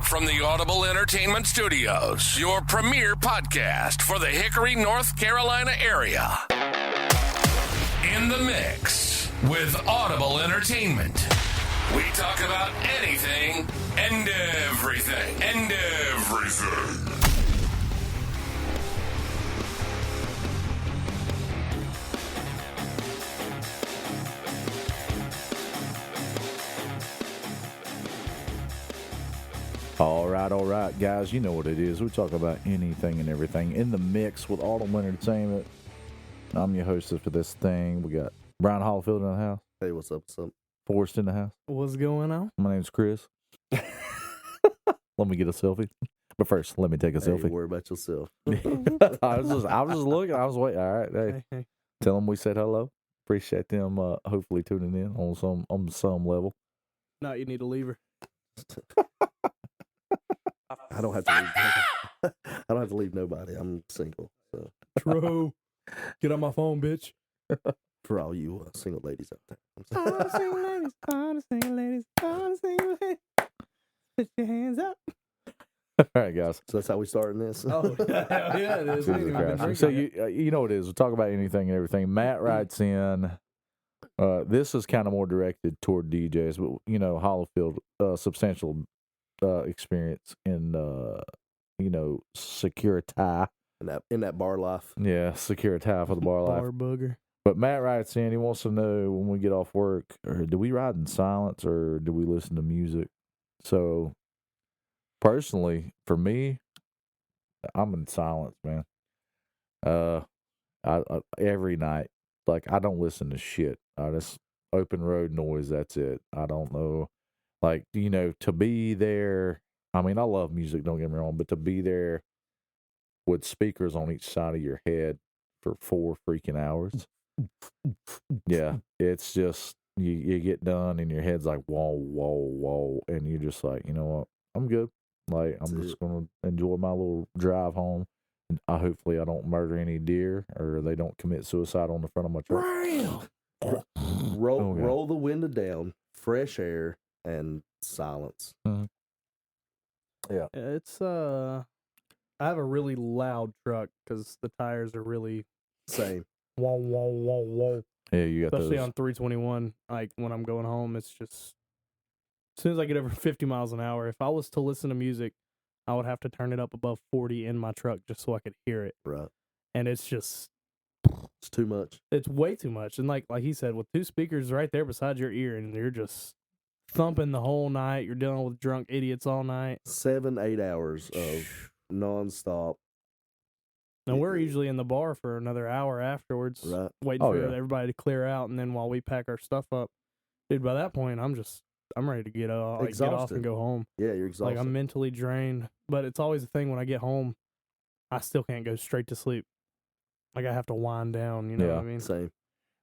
from the Audible Entertainment Studios, your premier podcast for the Hickory, North Carolina area. In the mix with Audible Entertainment. We talk about anything and everything. All right, guys. You know what it is. We talk about anything and everything in the mix with Audible Entertainment. I'm your hostess for this thing. We got Brian Hollifield in the house. Hey, what's up? Forrest in the house. What's going on? My name's Chris. Let me get a selfie. But first, let me take a selfie. Worry about yourself. I was just looking. I was waiting. All right, hey. Tell them we said hello. Appreciate them. Hopefully tuning in on some level. No, you need a lever. I don't have to leave. I don't have to leave nobody. I'm single. So. True. Get on my phone, bitch. For all you single ladies out there. All the single ladies, all the single ladies, all the single ladies. Put your hands up. All right, guys. So that's how we starting this. Oh, yeah, it is. Jesus Christ. So you know what it is. We talk about anything and everything. Matt writes in. This is kind of more directed toward DJs, but you know, Hollifield, substantial experience in Security. In that bar life. Yeah, Security for the bar life. Bar booger. But Matt writes in, he wants to know when we get off work, or do we ride in silence or do we listen to music? So personally, for me, I'm in silence, man. I every night, like, I don't listen to shit. I just open road noise. That's it. I don't know, like, you know, to be there. I mean, I love music. Don't get me wrong, but to be there with speakers on each side of your head for 4 freaking hours. Yeah, it's just you get done and your head's like whoa, and you're just like, you know what, I'm good. Like, I'm just gonna enjoy my little drive home. And hopefully I don't murder any deer or they don't commit suicide on the front of my truck. Roll the window down, fresh air and silence. Mm-hmm. Yeah, It's I have a really loud truck because the tires are really Same. whoa, whoa, whoa, whoa. Yeah, you got Especially those. on 321. Like when I'm going home, it's just as soon as I get over 50 miles an hour. If I was to listen to music, I would have to turn it up above 40 in my truck just so I could hear it. Right. And it's just It's too much. it's way too much. And like he said, with 2 speakers right there beside your ear, and you're just thumping the whole night. You're dealing with drunk idiots all night. 7-8 hours of nonstop. And we're usually in the bar for another hour afterwards, Right. waiting for everybody to clear out. And then while we pack our stuff up, dude, by that point, I'm ready to get off and go home. Yeah, you're exhausted. Like, I'm mentally drained. But it's always a thing when I get home, I still can't go straight to sleep. Like, I have to wind down, you know what I mean? Same.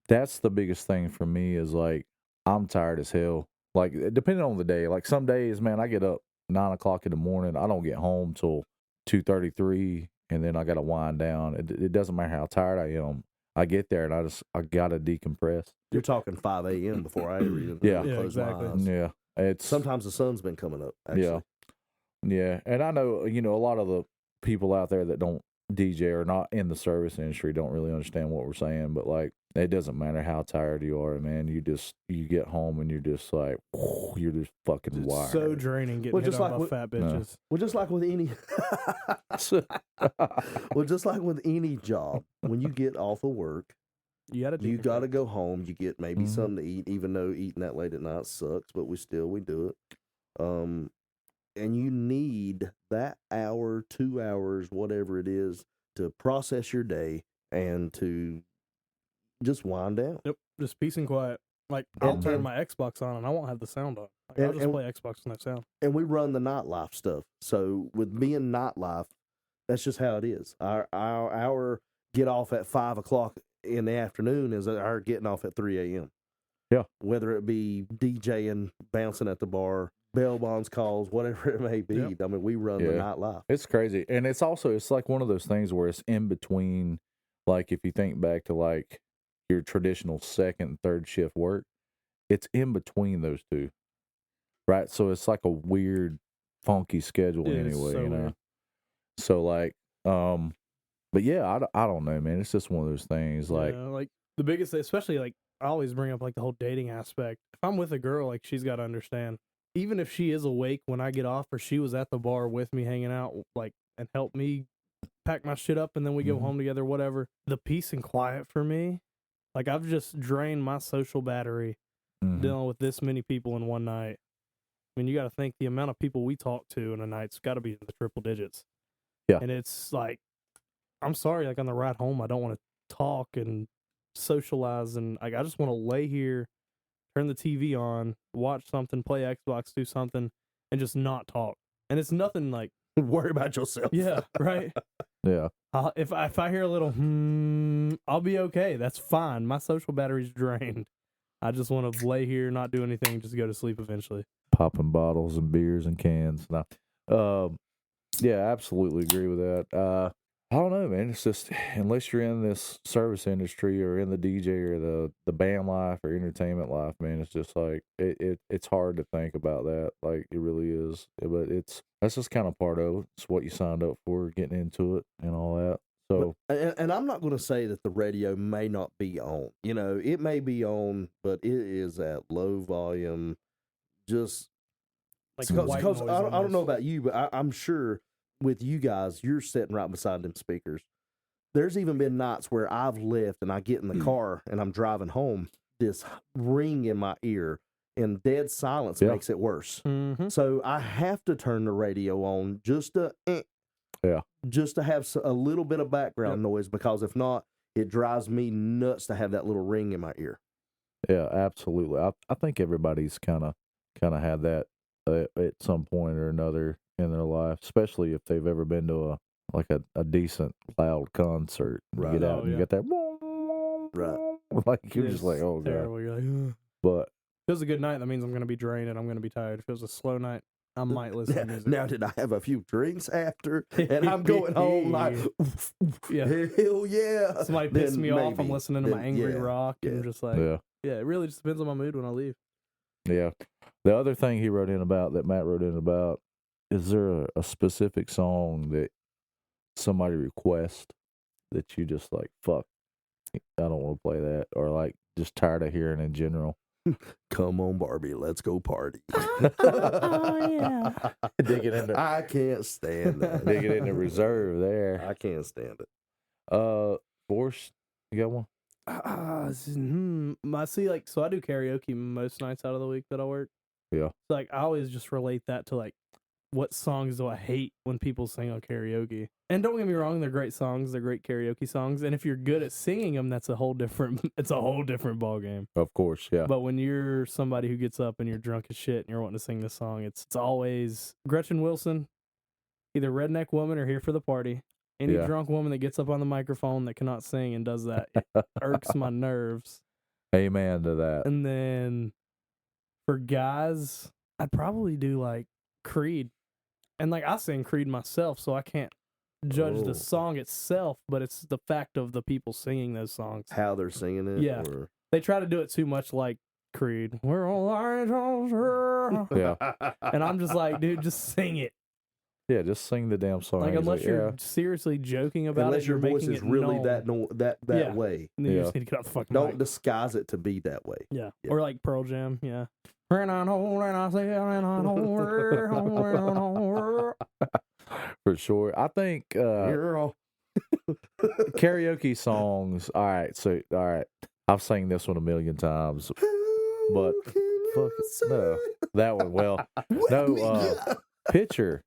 That's the biggest thing for me is, like, I'm tired as hell. Like, depending on the day. Like, some days, man, I get up 9 o'clock in the morning. I don't get home till 2:33, and then I got to wind down. It doesn't matter how tired I am. I get there, and I got to decompress. You're talking 5 a.m. before I ever even Yeah. close exactly. my eyes. Yeah. It's Sometimes the sun's been coming up, actually. Yeah. And I know, you know, a lot of the people out there that don't DJ or not in the service industry don't really understand what we're saying, but, like, it doesn't matter how tired you are, man. You get home and you're just like, you're just fucking It's wired. so draining getting hit on by fat bitches. Well, just like with any, job, when you get off of work, You you got to go home. You get maybe something to eat, even though eating that late at night sucks, but we do it. And you need that hour, 2 hours, whatever it is, to process your day and to just wind down. Yep, just peace and quiet. Like, I'll turn my Xbox on and I won't have the sound on. Like, I'll just play Xbox with no sound. And we run the nightlife stuff. So with being nightlife, that's just how it is. Our get off at 5 o'clock in the afternoon is our getting off at 3 a.m. Yeah. Whether it be DJing, bouncing at the bar, bail bonds calls, whatever it may be. Yep. I mean, we run the nightlife. It's crazy. And it's like one of those things where it's in between, like, if you think back to, like, your traditional second and third shift work, it's in between those two. Right? So it's like a weird funky schedule It is anyway, so you know. weird. So like, but yeah, I don't know, man. It's just one of those things. Like, Yeah, like the biggest, especially like I always bring up like the whole dating aspect. If I'm with a girl, like she's got to understand, even if she is awake when I get off, or she was at the bar with me hanging out, like and help me pack my shit up, and then we go Mhm. home together, whatever. The peace and quiet for me, like I've just drained my social battery mhm. dealing with this many people in one night. I mean, you got to think the amount of people we talk to in a night's got to be in the triple digits. Yeah. And it's like, I'm sorry, like on the ride home, I don't want to talk and socialize, and like I just want to lay here, turn the TV on, watch something, play Xbox, do something, and just not talk. And it's nothing like, Worry about yourself. yeah, right. Yeah. If I hear a little I'll be okay. That's fine. My social battery's drained. I just want to lay here, not do anything, just go to sleep eventually. Popping bottles and beers and cans. No. Yeah, I absolutely agree with that. I don't know, man. It's just unless you're in this service industry or in the DJ or the band life or entertainment life, man, it's just like it's hard to think about that. Like it really is. But that's just kind of part of it. It's what you signed up for, getting into it and all that. So And I'm not going to say that the radio may not be on. You know, it may be on, but it is at low volume. Just Like because white I noise don't know almost. about you, but I'm sure with you guys, you're sitting right beside them speakers. There's even been nights where I've left and I get in the car and I'm driving home, this ring in my ear, and dead silence Yeah. makes it worse. Mm-hmm. So I have to turn the radio on just to have a little bit of background noise, because if not, it drives me nuts to have that little ring in my ear. yeah, absolutely. I think everybody's kind of had that at some point or another in their life, especially if they've ever been to a decent loud concert. You Right. get out and you get that Right. like you're just like, It's oh god. terrible. You're like, ugh. But If it was a good night, that means I'm going to be drained and I'm going to be tired. If it was a slow night, I might listen to music. Now, did I have a few drinks after, and I'm going home like, Yeah. hell yeah. Somebody pissed Then me off. I'm maybe. listening to my Then, angry yeah, rock and yeah. just like, yeah. it really just depends on my mood when I leave. Yeah. The other thing he wrote in about, that Matt wrote in about, is there a specific song that somebody requests that you just like, fuck, I don't want to play that, or like just tired of hearing in general? Come on, Barbie, let's go party. Oh, yeah. Digging into I can't stand that. digging into reserve there. I can't stand it. Force, you got one? I see, like, so I do karaoke most nights out of the week that I work. Yeah. So, like, I always just relate that to, like, what songs do I hate when people sing on karaoke? And don't get me wrong, they're great songs, they're great karaoke songs, and if you're good at singing them, it's a whole different ball game. Of course, yeah. But when you're somebody who gets up and you're drunk as shit and you're wanting to sing this song, it's always Gretchen Wilson, either Redneck Woman or Here for the Party. Any Yeah. drunk woman that gets up on the microphone that cannot sing and does that, it irks my nerves. Amen to that. And then for guys, I'd probably do like Creed. And like I sing Creed myself, so I can't judge the song itself, but it's the fact of the people singing those songs. How they're singing it. Yeah. Or... They try to do it too much like Creed. We're all Yeah. And I'm just like, dude, just sing it. Yeah, just sing the damn song. Like He's unless you're yeah. seriously joking about Unless it, your you're voice making is it really known. that Yeah. way. And then you Yeah. just need to get off the fucking Don't mic. disguise it to be that way. Yeah. Yeah. Or like Pearl Jam, yeah. For sure. I think karaoke songs. All right. I've sang this one a million times, but fuck it, no, that one. Well, no, Picture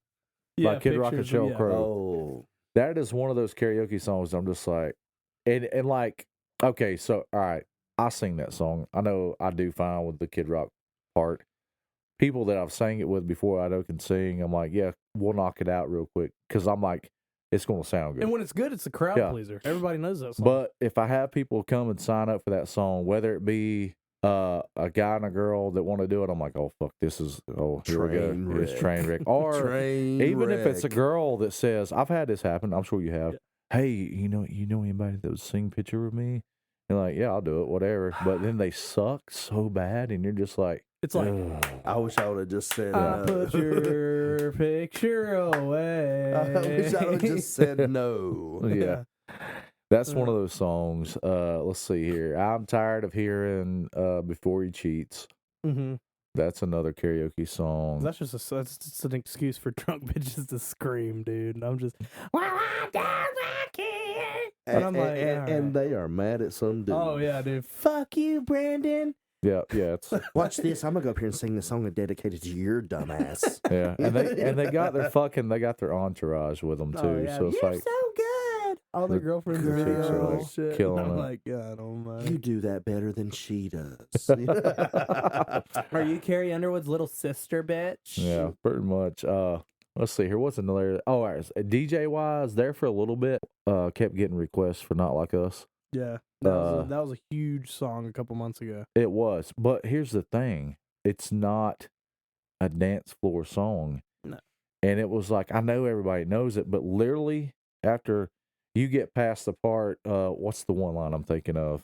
by Kid Rock and Sheryl Crow. Oh, That is one of those karaoke songs. I'm just like, and like, okay, so all right, I sing that song. I know I do fine with the Kid Rock part. People that I've sang it with before I know can sing, I'm like, yeah, we'll knock it out real quick, because I'm like, it's going to sound good. And when it's good, it's a crowd pleaser. Everybody knows that song. But if I have people come and sign up for that song, whether it be a guy and a girl that want to do it, I'm like, oh fuck, this is here we go, it's train wreck. Or even if it's a girl that says, I've had this happen, I'm sure you have. Yeah. Hey, you know anybody that would sing Picture with me? And like, yeah, I'll do it, whatever. But then they suck so bad, and you're just like, It's like, I wish I would have just said I no. put your picture away. I wish I would have just said no. Yeah. That's one of those songs. Let's see here. I'm tired of hearing Before He Cheats. Mm-hmm. That's another karaoke song. That's just an excuse for drunk bitches to scream, dude. And I'm just, well, I don't like it. And I'm like, and they are mad at some dude. oh yeah, dude. Fuck you, Brandon. Yeah, it's Watch this. I'm gonna go up here and sing the song dedicated to your dumbass. yeah, and they got their entourage with them too. Oh, yeah. So it's You're like so good. All their the girlfriends are chicks video are, and like, shit. killing And I'm it. like, God almighty. You do that better than she does. Are you Carrie Underwood's little sister, bitch? yeah, pretty much. Let's see here. What's another? Oh, all right, DJ wise, there for a little bit. Kept getting requests for Not Like Us. Yeah. That was a huge song a couple months ago. It was, but here's the thing: it's not a dance floor song. No. And it was like, I know everybody knows it, but literally after you get past the part, what's the one line I'm thinking of?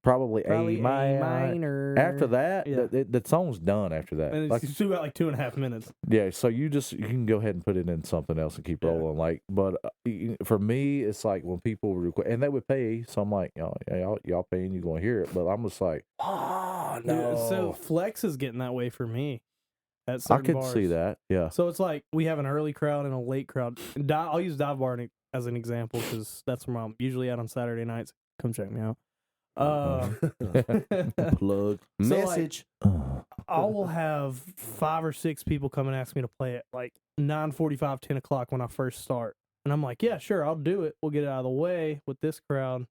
Probably A minor. After that, Yeah. the song's done. After that, And like, it's still got like 2.5 minutes. yeah. So you can go ahead and put it in something else and keep Yeah. rolling. Like, but for me, it's like when people request, and they would pay. So I'm like, y'all paying, you gonna hear it. But I'm just like, oh no. Dude, so Flex is getting that way for me. At I certain could bars. see that. Yeah. So it's like we have an early crowd and a late crowd. I'll use Dive Bar as an example because that's where I'm usually at on Saturday nights. Come check me out. Plug. So, Message. I will have 5 or 6 people come and ask me to play it like 9:45, 10 o'clock when I first start. And I'm like, yeah, sure, I'll do it. We'll get it out of the way with this crowd.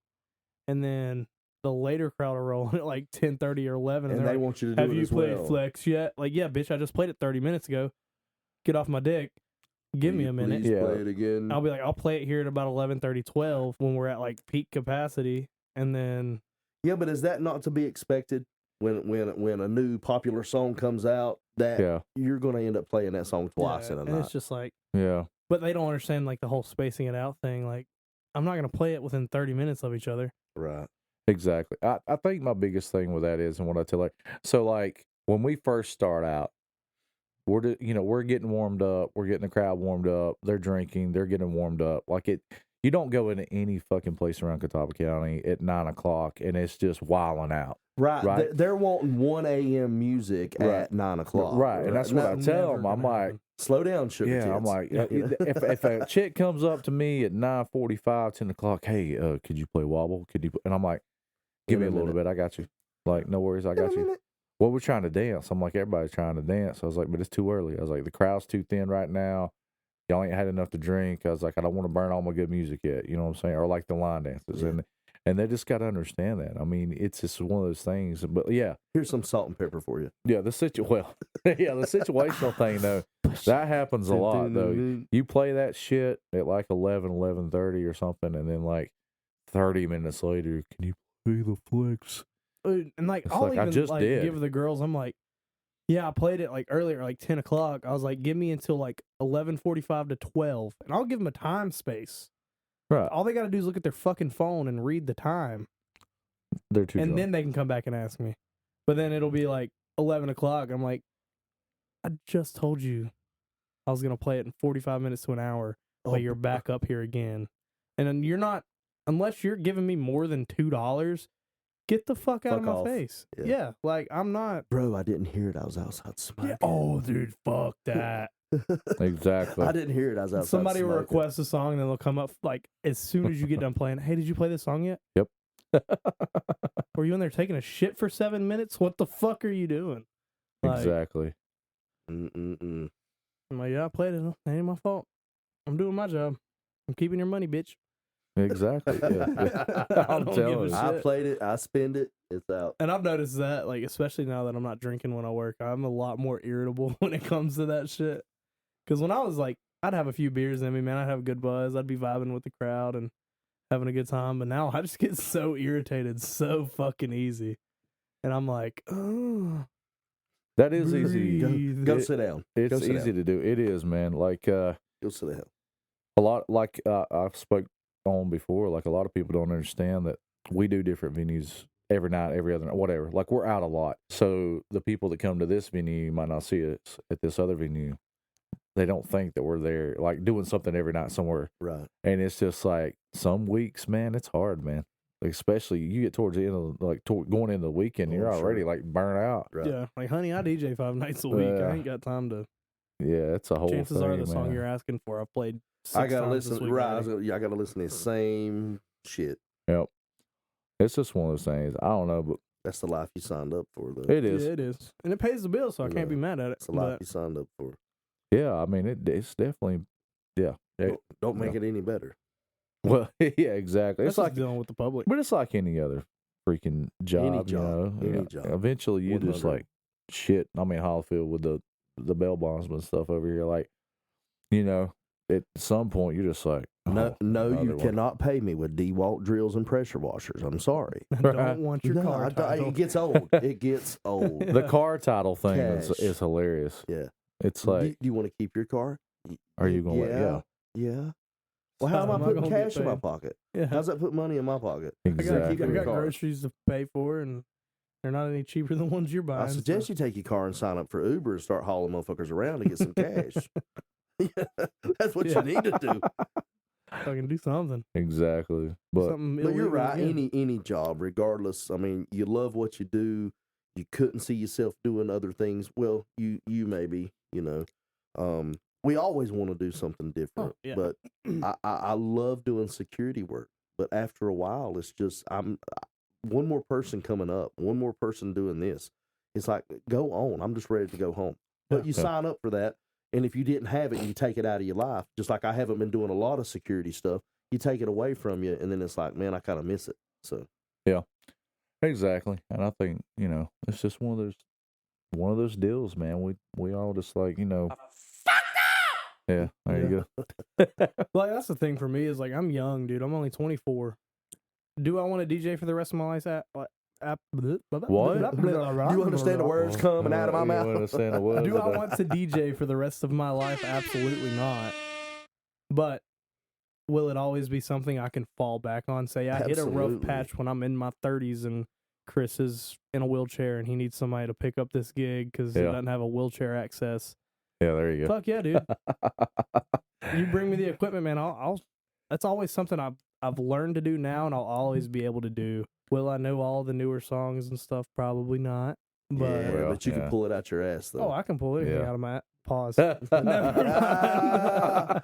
And then the later crowd will roll at like 10:30 or 11. And they're they like, want you to do have it you as played well. Flex yet? Like, yeah, bitch, I just played it 30 minutes ago. Get off my dick. Give me a minute. Please Yeah. play it again. I'll be like, I'll play it here at about 11:30, 12 when we're at like peak capacity. And then Yeah, but is that not to be expected when a new popular song comes out that Yeah. you're going to end up playing that song twice yeah, in a and night? it's just like, Yeah. but they don't understand like the whole spacing it out thing. Like, I'm not gonna play it within 30 minutes of each other. Right. Exactly. I think my biggest thing with that is, and what I tell her, so like when we first start out, we're getting warmed up, we're getting the crowd warmed up, they're drinking, they're getting warmed up. Like you don't go into any fucking place around Catawba County at 9 o'clock and it's just wilding out. Right. Right. They're wanting 1 a.m. music Right. at 9 o'clock. Right. And that's what I tell Never them. I'm gonna like, happen. Slow down, sugar yeah, tits. I'm like, if a chick comes up to me at 9:45, 10 o'clock, hey, could you play Wobble? And I'm like, give me a little bit, I got you. Like, no worries, I got you. Well, we're trying to dance. I'm like, everybody's trying to dance. I was like, but it's too early. I was like, the crowd's too thin right now. Y'all ain't had enough to drink. I was like, I don't want to burn all my good music yet. You know what I'm saying? Or like the line dances. Yeah. And they just got to understand that. I mean, it's just one of those things. But yeah, Here's some salt and pepper for you. yeah, the situational thing though, that happens a lot though. You play that shit at like 11:30 or something, and then like 30 minutes later, can you play the Flex? And like, It's I'll like, I even just like did. give the girls, I'm like, yeah, I played it like earlier, like 10 o'clock. I was like, give me until like 11:45 to 12, and I'll give them a time space. Right. All they got to do is look at their fucking phone and read the time, They're too and drunk. then they can come back and ask me. But then it'll be like 11 o'clock. I'm like, I just told you I was gonna play it in 45 minutes to an hour, but you're back up here again, and then you're not, unless you're giving me more than $2. Get the fuck out of my off. face. Yeah. Yeah, like I'm not. Bro, I didn't hear it. I was outside smoking. Yeah. Oh, dude, fuck that. Exactly. I didn't hear it. I was outside Somebody will smoking. request a song, and then they'll come up like as soon as you get done playing. Hey, did you play this song yet? Yep. Were you in there taking a shit for 7 minutes? What the fuck are you doing? Like, Exactly. Mm-mm-mm. I'm like, yeah, I played it. That ain't my fault. I'm doing my job. I'm keeping your money, bitch. Exactly. Yeah. I I'm don't telling give a you. I shit. played it. I spend it. It's out. And I've noticed that, like, especially now that I'm not drinking when I work, I'm a lot more irritable when it comes to that shit. Because when I was like, I'd have a few beers in me, man. I'd have a good buzz. I'd be vibing with the crowd and having a good time. But now I just get so irritated so fucking easy. And I'm like, oh. That is easy. Breathe. Go It- sit down. It's Go sit easy down. to do. It is, man. Like Go sit down. a lot, like I've spoke on before. Like a lot of people don't understand that we do different venues every night, every other night, whatever. Like we're out a lot. So the people that come to this venue might not see us at this other venue. They don't think that we're there, like doing something every night somewhere. Right. And it's just like some weeks, man, it's hard, man. Like, especially you get towards the end of going into the weekend, you're already like burnt out. Right. Yeah, like honey, I DJ 5 nights a week. I ain't got time to. Yeah, it's a whole. Chances thing, are the song man. you're asking for, I've played. I gotta times this listen. week Right. already. I gotta listen to the same shit. Yep. It's just one of those things. I don't know, but That's the life you signed up for, though. it is. Yeah, it is, and it pays the bills, so I You can't know, be mad at it. It's the life But you signed up for. Yeah, I mean, it's definitely. Yeah. Don't make it any better. Well, yeah, exactly. that's It's like, just dealing with the public. but it's like any other freaking job. job, any Yeah. job. Eventually, you just 100. like shit. I mean, Hollifield with the bell bondsman stuff over here, like, you know, at some point you're just like, No, you another one. cannot pay me with DeWalt drills and pressure washers. I'm sorry. I don't want your No, car title. it gets old. It gets old. The car title thing Cash. is hilarious. Yeah. It's Do like, you want to keep your car? are you going? Yeah. Yeah. Well, how am I I'm not putting gonna get cash in my paid. pocket? Yeah, How's that put money in my pocket? Yeah, I got, exactly. I got Car. groceries to pay for, and they're not any cheaper than ones you're buying. I suggest you take your car and sign up for Uber and start hauling motherfuckers around to get some cash. Yeah, that's what Yeah. you need to do. I can do something. Exactly. But Something But you're illegal right. again. Any job, regardless. I mean, you love what you do. You couldn't see yourself doing other things. Well, you maybe, we always want to do something different. yeah. But I love doing security work. But after a while, it's just one more person coming up, one more person doing this. It's like, go on. I'm just ready to go home. But you sign up for that. And if you didn't have it, you take it out of your life. Just like I haven't been doing a lot of security stuff. You take it away from you, and then it's like, man, I kind of miss it. So exactly. And I think, it's just one of those deals, man. We all just like, yeah, there you go. Like, that's the thing for me is like I'm young, dude. I'm only 24. Do I want to DJ for the rest of my life? What? Do you understand the words coming out of my You mouth? understand the words Do of I the- want to DJ for the rest of my life? Absolutely not. But will it always be something I can fall back on? Say I hit a rough Absolutely. patch when I'm in my 30s and Chris is in a wheelchair and he needs somebody to pick up this gig because he Yeah. doesn't have a wheelchair access. Yeah, there you go. Fuck yeah, dude. You bring me the equipment, man. I'll that's always something I've learned to do now, and I'll always be able to do. Will I know all the newer songs and stuff? Probably not. But Yeah, Well, but you yeah. can pull it out your ass, though. oh, I can pull anything Yeah. out of my pause. Never mind.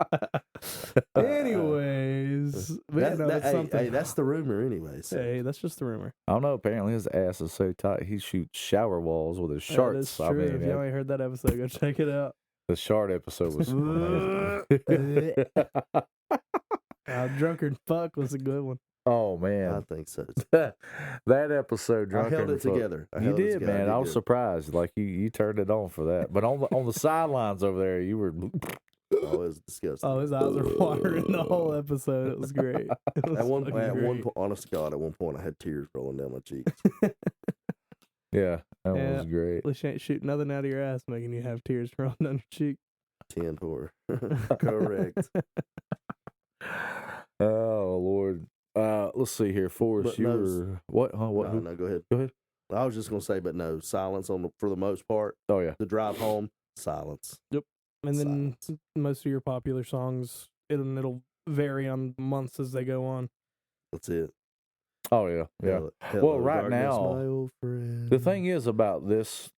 Anyways, but yeah, no, it's something. Hey, that's the rumor, anyways. Hey, that's just the rumor. I don't know. Apparently, his ass is so tight he shoots shower walls with his That shorts. is I true. mean, If y'all ain't heard that episode, go check it out. the short episode was amazing. Drunkard Fuck was a good one. Oh I man, think so. that episode, I drunk held and it fuck. together. I You held it did, together. man. did I was good. surprised. Like you turned it on for that. But on the sidelines over there, you were. Oh, it was disgusting. Oh, his eyes were watering the whole episode. It was great. It was At one fucking great. point, honest to God, at one point, I had tears rolling down my cheeks. Yeah, that Yeah. was great. At least you ain't shooting nothing out of your ass, making you have tears rolling down your cheek. 10-4. Correct. Oh Lord. Let's see here, Forrest. But You no, were what? Huh? What? No, who- no, go ahead. Go ahead. I was just gonna say, but no, silence for the most part. Oh yeah. The drive home, silence. And then Silence. most of your popular songs, it'll vary on months as they go on. That's it. Oh yeah. Yeah. Hello, right darkness, now, my old friend. The thing is about this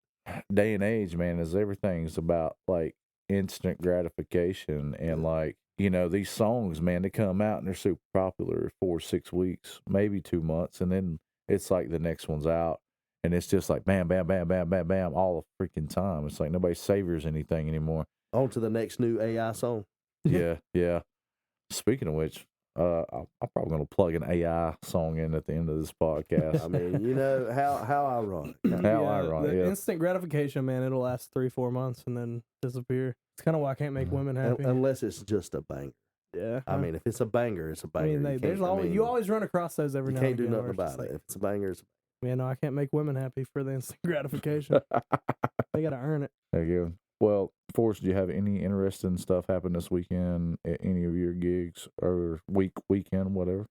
day and age, man, is everything's about like instant gratification and like, these songs, man, they come out and they're super popular 4 or 6 weeks, maybe 2 months, and then it's like the next one's out and it's just like bam, bam, bam, bam, bam, bam all the freaking time. It's like nobody savors anything anymore. On to the next new AI song. Yeah, yeah. Speaking of which, I'm probably going to plug an AI song in at the end of this podcast. I mean, how ironic. How ironic, The yeah. instant gratification, man, it'll last 3-4 months and then disappear. It's kind of why I can't make women happy. Unless it's just a banger. Yeah. I mean, if it's a banger, it's a I banger. mean, You there's can't- I always mean, you always run across those every you now can't and do again. nothing where it's just about it. like, If it's a banger, it's man, no, I can't make women happy for the instant gratification. They gotta earn it. There you go. Well, Forrest, do you have any interesting stuff happen this weekend at any of your gigs or weekend, whatever?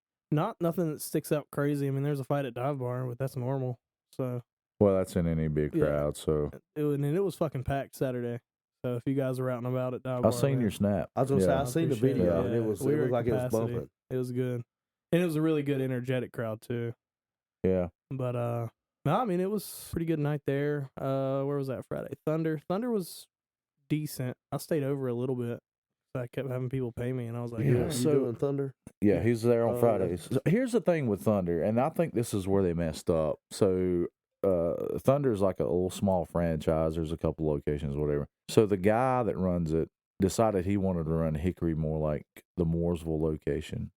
nothing that sticks out crazy. I mean, there's a fight at Dive Bar, but that's normal. So Well, that's in any big Yeah. crowd. So it was fucking packed Saturday. So if you guys are out and about at Dive Bar, I seen man, your snap. I was gonna say Yeah. I seen the appreciate video it. and it was We it were looked at like it was capacity. bumping. It was good, and it was a really good, energetic crowd too. Yeah. But no, I mean it was a pretty good night there. Where was that Friday? Thunder was decent. I stayed over a little bit. I kept having people pay me, and I was like, Yeah, "Yeah, You so- doing Thunder? Yeah, he's there on Oh, Fridays. So here's the thing with Thunder, and I think this is where they messed up. So Thunder's like a little small franchise. There's a couple locations, whatever. So the guy that runs it decided he wanted to run Hickory more like the Mooresville location.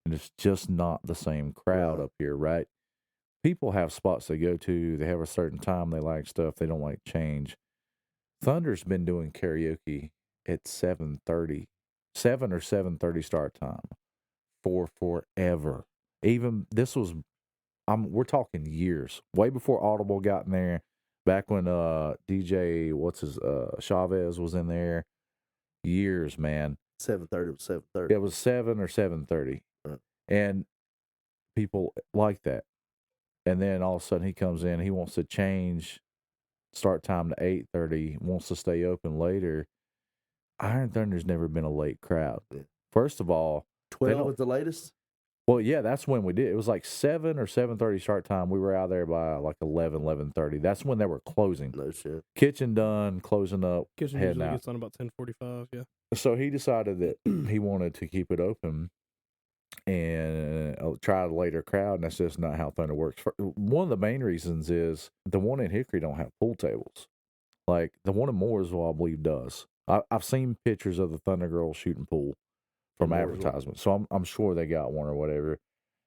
And it's just not the same crowd Yeah. up here, right? People have spots they go to. They have a certain time they like stuff. They don't like change. Thunder's been doing karaoke at 7:30, 7 or 7:30 start time for forever. Even this was, we're talking years, way before Audible got in there. Back when DJ Chavez was in there, years, man. 7:30 was 7:30. It was 7 or 7:30, Right. and people like that. And then all of a sudden he comes in, he wants to change start time to 8:30, wants to stay open later. Iron Thunder's never been a late crowd. Yeah. First of all, 12 don't- was the latest. well, yeah, that's when we did. It was like 7 or 7:30 start time. We were out there by like 11:30. That's when they were closing. No shit. Kitchen done, closing up, kitchen heading usually out. gets on about 10:45. Yeah, So he decided that he wanted to keep it open and try a later crowd, and that's just not how Thunder works. One of the main reasons is the one in Hickory don't have pool tables. Like the one in Mooresville, I believe, does. I've seen pictures of the Thunder Girls shooting pool from In Mooresville. advertisements, so I'm sure they got one or whatever.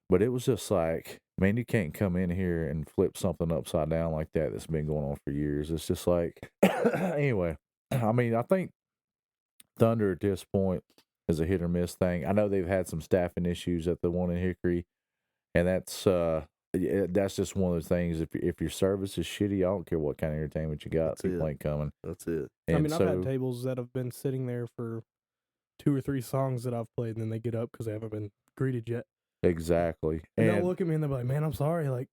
But it was just like, man, you can't come in here and flip something upside down like that that's been going on for years. It's just like, anyway, I mean, I think Thunder at this point is a hit or miss thing. I know they've had some staffing issues at the one in Hickory, and that's just one of those things. If your service is shitty, I don't care what kind of entertainment you got, That's people it. ain't coming. That's it. And I mean, so, I've had tables that have been sitting there for 2 or 3 songs that I've played, and then they get up because they haven't been greeted yet. exactly, And and they'll look at me and they'll be like, "Man, I'm sorry. Like,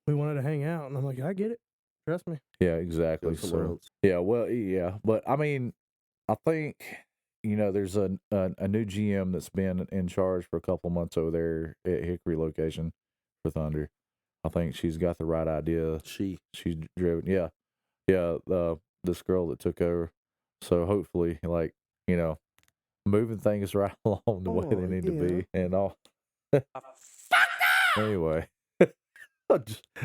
we wanted to hang out," and I'm like, "I get it. Trust me." yeah, exactly. Go somewhere So else. yeah, well, yeah, but I mean, I think there's a new GM that's been in charge for a couple months over there at Hickory location for Thunder. I think she's got the right idea. She's driven, yeah. This girl that took over. So hopefully, like, moving things right along the way they need to be and all. Anyway,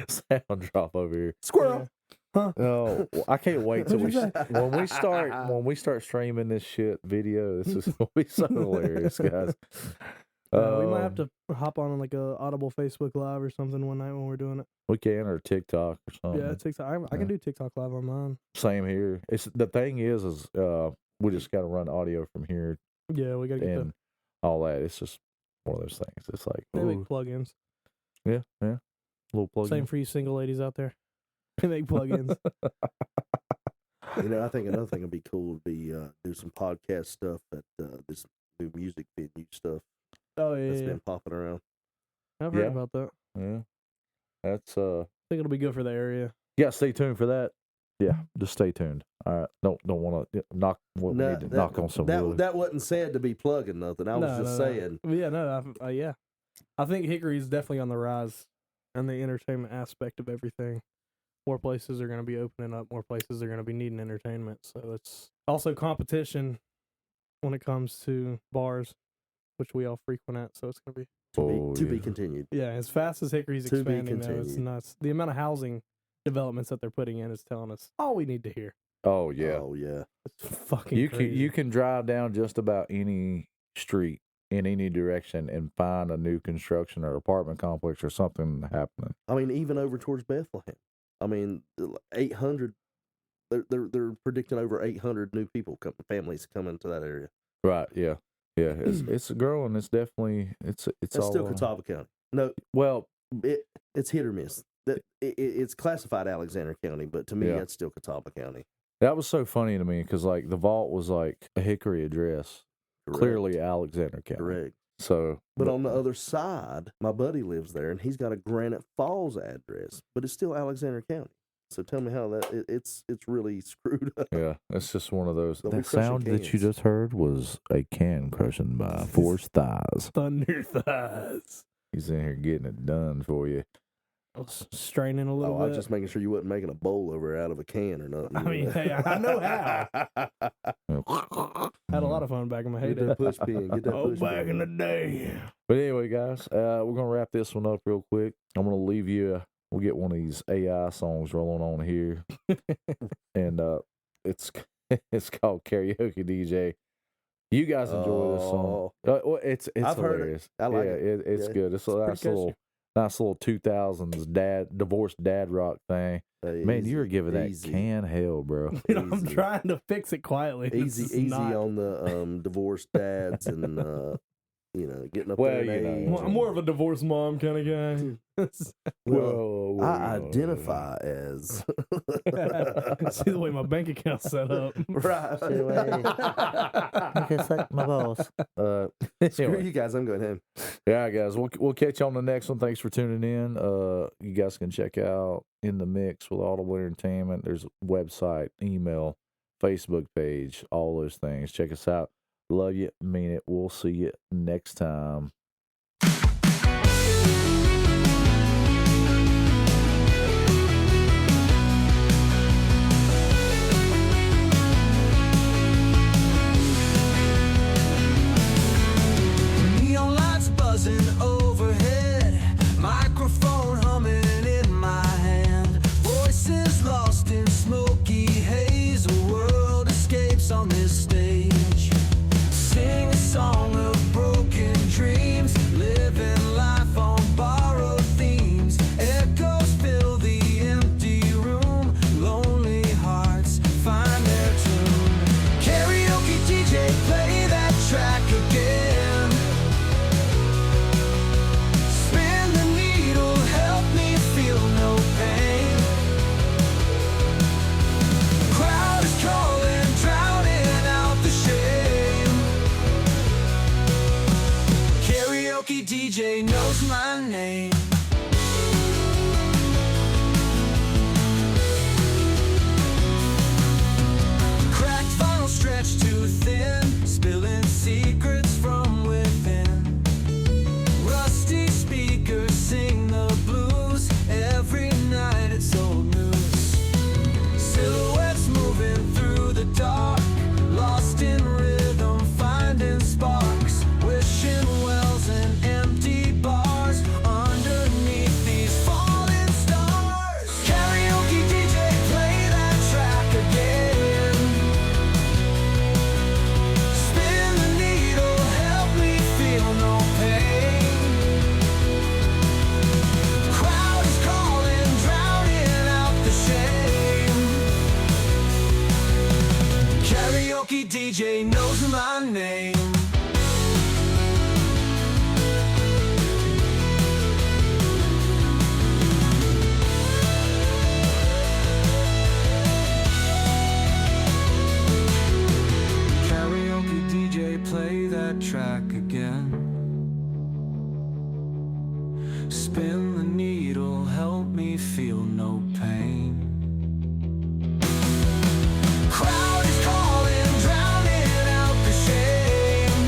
sound drop over here. Squirrel. Huh? Oh, well, I can't wait till What'd you say? when we start streaming this shit video. This is gonna be so hilarious, guys. We might have to hop on like a Audible Facebook Live or something one night when we're doing it. We can, or TikTok or something. Yeah, TikTok. I Yeah. can do TikTok Live on mine. Same here. It's the thing is we just got to run audio from here Yeah, we gotta get and all that. It's just one of those things. It's like, they make ooh, plugins. yeah, little plug. Same for you single ladies out there. They make plugins. I think another thing would be cool would be do some podcast stuff at this new music venue stuff Oh yeah, that's yeah. been popping around. I've heard Yeah. about that. Yeah, that's I think it'll be good for the area. yeah. Stay tuned for that. Yeah, just stay tuned. All right, don't want to knock what we need to knock on some wood. That wasn't said to be plugging nothing. I was just saying. Yeah, no, yeah. I think Hickory is definitely on the rise, and the entertainment aspect of everything. More places are going to be opening up. More places are going to be needing entertainment. So it's also competition when it comes to bars, which we all frequent at. So it's going to be To be continued. yeah. As fast as Hickory's To be expanding, though, it's continued. nuts. The amount of housing developments that they're putting in is telling us all we need to hear. Oh yeah, Oh yeah. It's fucking you crazy. can drive down just about any street in any direction and find a new construction or apartment complex or something happening. I mean, even over towards Bethlehem. I mean, 800. They're predicting over 800 new families coming to that area. Right? Yeah. It's growing. It's definitely it's That's all still Catawba County. No, well. it's hit or miss. It's classified Alexander County, but to me, Yeah. that's still Catawba County. That was so funny to me because like the vault was like a Hickory address, Correct. clearly Alexander County. Correct. So, But on the other side, my buddy lives there, and he's got a Granite Falls address, but it's still Alexander County. So tell me how it's really screwed up. yeah, it's just one of those. Don't be That crushing sound that you cans. just heard was a can crushing by Force Thighs. Thunder thighs. He's in here getting it done for you. I was straining a little I bit. was just making sure you wasn't making a bowl over out of a can or nothing. I mean, hey, I know how. Had a lot of fun back in my Get heyday. that push pin. Get that push back pin. in the day. But anyway, guys, we're gonna wrap this one up real quick. I'm gonna leave you. We'll get one of these AI songs rolling on here, and it's called Karaoke DJ. You guys enjoy this song? Well, it's I've heard it. hilarious. I like yeah, it. it's Yeah. good. It's a pretty nice little 2000s divorced dad rock thing. Man, you were giving that can hell, bro. Dude, I'm Easy. trying to fix it quietly. This is Easy not- on the divorced dads and getting up Well, there in you know. age. Well, I'm more of a divorced mom kind of guy. Well, I Whoa. identify as See the way my bank account's set up. right. Just like my boss. Screw Anyway. you guys. I'm going home. Yeah, guys, we'll catch you on the next one. Thanks for tuning in. You guys can check out In the Mix with Audible Entertainment. There's a website, email, Facebook page, all those things. Check us out. Love you, mean it. We'll see you next time. Neon lights buzzing overhead, microphone humming in my hand, voices lost in smoky haze, a world escapes on this stage. Sing a song of broken dreams, living life on borrowed themes, echoes fill the empty room, lonely hearts find their tune. Karaoke DJ, play that track again. Spin the needle, help me feel no pain. Crowd is calling, drowning out the shame. Karaoke DJ knows my name. Cracked final stretch too thin, spilling secrets from within. Rusty speakers sing the blues, every night it's old news. Silhouettes moving through the dark, lost in rhythm, finding sparks, wishing wells and empty bars underneath these falling stars. Karaoke DJ, play that track again. Spin the needle, help me feel no pain. Crowd is calling, drowning out the shame. Karaoke DJ knows my name. Karaoke DJ, play that track again. Spin the needle, help me feel no pain. Crowd is calling, drowning out the shame.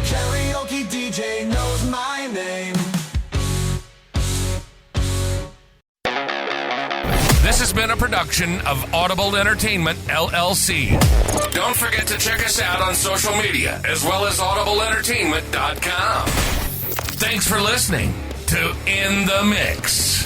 Karaoke DJ knows my name. This has been a production of Audible Entertainment, LLC. Don't forget to check us out on social media, as well as audiblentertainment.com. Thanks for listening to In the Mix.